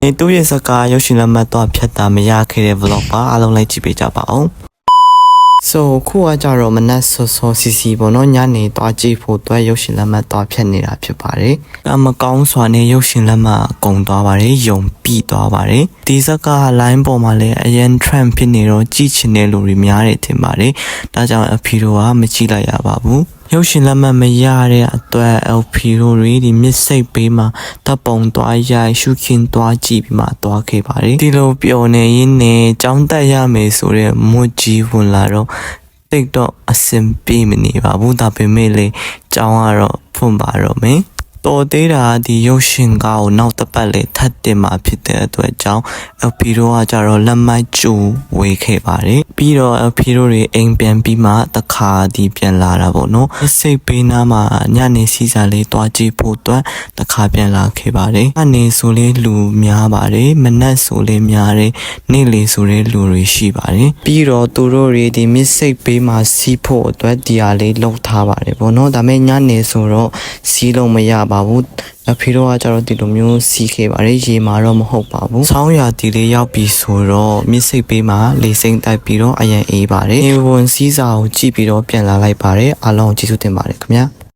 နေတူရဲ့စကားရုပ်ရှင်လက်မှတ်တော့ဖြတ်တာမရခဲ့တဲ့ vlog ပါအားလုံးလိုက်ကြည့်ပေးကြပါဦး so ခုကကြတော့မနက်စောစောစီစီပေါ့နော်ညနေသွားကြည့်ဖို့အတွက်ရုပ်ရှင်လက်မှတ်တော့ဖြတ်နေတာဖြစ်ပါတယ်အမကောင်းစွာနဲ့ရုပ်ရှင်လက်မှတ်အကုန်သွားပါတယ်ယုံပြီးသွားပါတယ်ဒီစကား line ပေါ်မှာလည်းအရင် trend ဖြစ်နေတော့ကြည့်ချင်တဲ့လူတွေများတယ်ထင်ပါတယ်ဒါကြောင့်အဖီတို့ကမကြည့်လိုက်ရပါဘူးရုပ်ရှင်လက်မှတ်မရတဲ့အတွက် LP တို့ဒီမြစ်စိတ်ပေးမှာတပ်ပုံသွားရိုက်ရှုခင်းသွားကြည့်ပြီးမှသွားခဲ့ပါတယ်ဒီလိုပျော်နေရင်းနဲ့ကြောင်းတက်ရမယ်ဆိုတဲ့မွတ်ကြီးဝင်လာတော့တိတ်တော့အစင်ပြေးမနေပါဘူးဒါပေမဲ့လေကြောင်းကတော့ဖွင့်ပါတော့မယ်တော်သေးတာဒီရုပ်ရှင်ကားကိုနောက်တစ်ပတ်လေထပ်တင်มาဖြစ်တဲ့အတွက်ကြောင့် LP တို့ကကြတော့လက်မိုက်ကျူဝေခဲ့ပါတယ်ပြီးတော့ LP တို့တွေအိမ်ပြန်ပြီးမှတခါဒီပြန်လာတာပေါ့နော်စိတ်ပေးနာမှာညနေစီစာလေးတွားကြည့်ဖို့အတွက်တခါပြန်လာခဲ့ပါတယ်ညနေဆိုလေးလူများပါတယ်မနက်ဆိုလေးများတယ်နေ့လေဆိုလေးလူတွေရှိပါတယ်ပြီးတော့သူတို့တွေဒီမစ်စိတ်ပေးမှာစီးဖို့အတွက်ဒီဟာလေးလှုပ်ထားပါတယ်ပေါ့နော်ဒါပေမဲ့ညနေဆိုတော့စီးလို့မရပါဘူးအဖေတို့ကကြတော့ဒီလိုမျိုးစီးခဲ့ပါတယ်ရေမှာတော့မဟုတ်ပါဘူးဆောင်းရာတီလေးရောက်ပြီဆိုတော့မြစ်စိတ်ပေးမှာလေစိမ့်တိုက်ပြီးတော့အရင်အေးပါတယ်ရေဝန်စီးစာကိုကြည့်ပြီးတော့ပြန်လာလိုက်ပါတယ်အားလုံးကျေးဇူးတင်ပါတယ်ခင်ဗျာ